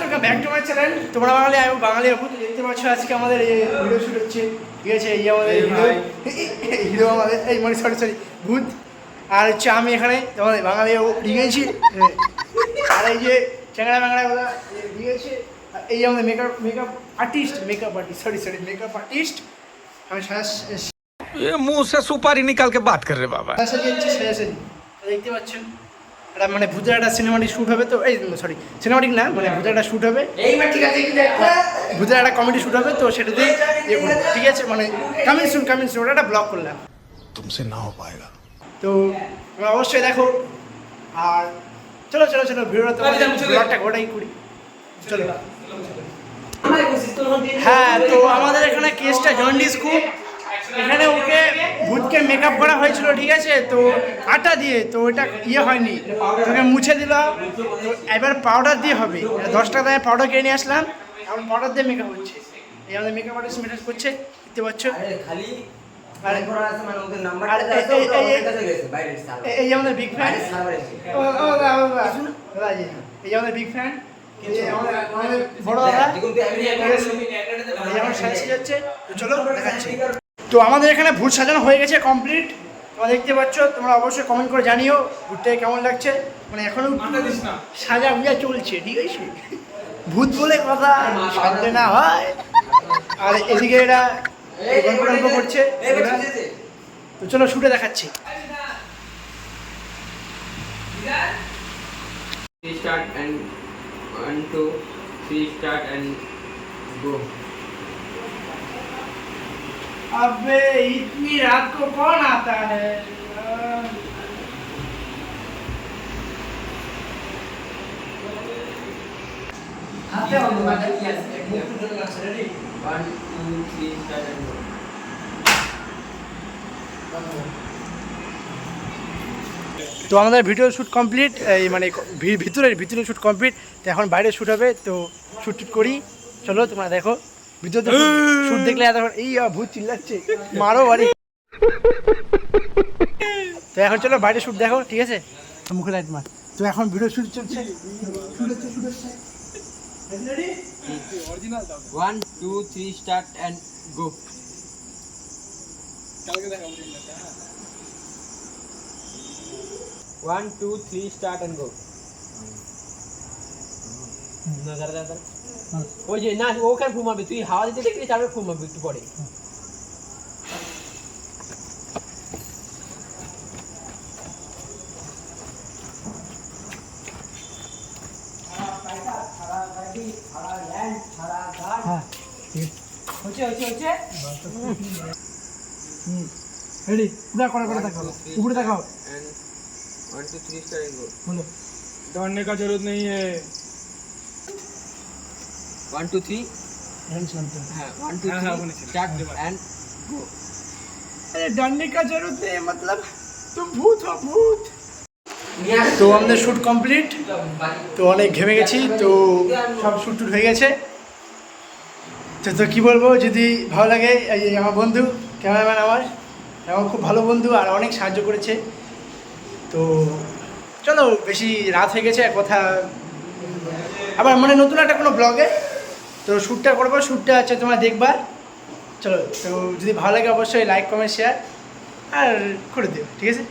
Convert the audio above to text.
Welcome back to my channel. তোমরা বাঙালি, আমি বাঙালি। দেখতে পাচ্ছ আজকে আমাদের এই ভিডিও শুট হচ্ছে, ঠিক আছে? এই আমাদের হিরো আমাদের এই মানে সরি ভূত। আর হচ্ছে আমি এখানে তোমাদের বাঙালি ঢিকেছি। আর এই যে চ্যাংড়া ব্যাংড়া ওরা ঢিকেছে। এই আমাদের মেকআপ আর্টিস্ট মেকআপ আর্টিস্ট। আমি ये मुंह से सुपारी निकाल के बात कर रहे बाबा। সাজাসাজি দেখতে পাচ্ছেন। এটা মানে ভূতের একটা সিনেমাটিক শ্যুট হবে, তো এই সরি সিনেমাটিক না, মানে ভূতের একটা শ্যুট হবে, ভূতের একটা কমেডি শ্যুট হবে, তো সেটাতেই ইয়ে করবো, ঠিক আছে? মানে কামিং সুন ওটা একটা ব্লগ করলাম, तुमसे ना हो पाएगा। তো তোমরা অবশ্যই দেখো। আর চলো ভিডিওটা তোমার ব্লগটা গোটাই করি, চলো। হ্যাঁ, তো আমাদের এখানে কেসটা জন্ডিস খুব। এখানে ওকে ভূতকে মেকআপ করা হয়েছিল, ঠিক আছে? তো আটা দিয়ে, তো ওটা ইয়ে হয়নি, তোকে মুছে দিল। এবার পাউডার দিয়ে হবে। 10 টাকা দামে পাউডার কিনে নিয়ে আসলাম, এখন পাউডার দিয়ে মেকআপ হচ্ছে। এই আমাদের মেকআপ আর্টিস্ট মেকআপ করছে, দেখতে পাচ্ছ। এই আমাদের বিগ ফ্যান, এই আমাদের বিগ ফ্যান, বড় দাদা যাচ্ছে। চলো দেখাচ্ছি। তো আমাদের এখানে ভূত সাজানো হয়ে গেছে কমপ্লিট, তোমরা দেখতে পাচ্ছ। তোমরা অবশ্যই কমেন্ট করে জানিও ভূতটাকে কেমন লাগছে। মানে এখনো সাজা গুজা চলছে, ঠিক আছে? ভূত বলে কথা সাজতে না হয়। আর এদিকে এরা গল্প করছে, তো চলো শুটে দেখাচ্ছি। Start and 1 2 3 start and go. अबे इतनी रात को कौन आता है? आते हो लोग? 1 2 3 start and go. তো আমাদের ভিডিও শ্যুট কমপ্লিট, এই মানে ভিতরে শ্যুট কমপ্লিট। তো এখন বাইরে শ্যুট হবে, তো শ্যুট করি। চলো তোমরা দেখো ভিডিওতে শ্যুট দেখলে এত এই ভূত চিল্লাচ্ছে, মারো বাড়ি। তো এখন চলো বাইরে শ্যুট দেখো, ঠিক আছে? মুখে লাইট মার। তো এখন ভিডিও শ্যুট চলছে, শ্যুট হচ্ছে। 1 2 3 start and go. 1 2 3 start and go. না দাঁড়া ওই যে না ওখানে ঘুমাবে, তুই হাওয়া দিতে দেখলি তারপরে ঘুমাবে একটু পরে। রেডি? পুরো করে দেখাও, উপরে দেখাও। 1 2 3 start and go. बोलो। दौड़ने का जरूरत नहीं है। 1 2 3 हैंड चलते हैं। हाँ 1 2 3 start and go. अरे डरने का जरूरत नहीं है, मतलब तुम भूत हो, भूत। তো আমাদের শ্যুট কমপ্লিট, তো অনেক ঘেমে গেছি, তো সব শ্যুট হয়ে গেছে। তো কি বলবো, যদি ভালো লাগে, এই আমার বন্ধু ক্যামেরাম্যান আমার খুব ভালো বন্ধু, আর অনেক সাহায্য করেছে। তো চলো, বেশি রাত হয়ে গেছে, কথা আবার মানে নতুন একটা কোনো ব্লগে তো শ্যুটটা করবো। শ্যুটটা আছে তোমরা দেখবা। চলো, তো যদি ভালো লাগে অবশ্যই লাইক কমেন্ট শেয়ার আর করে দিও, ঠিক আছে?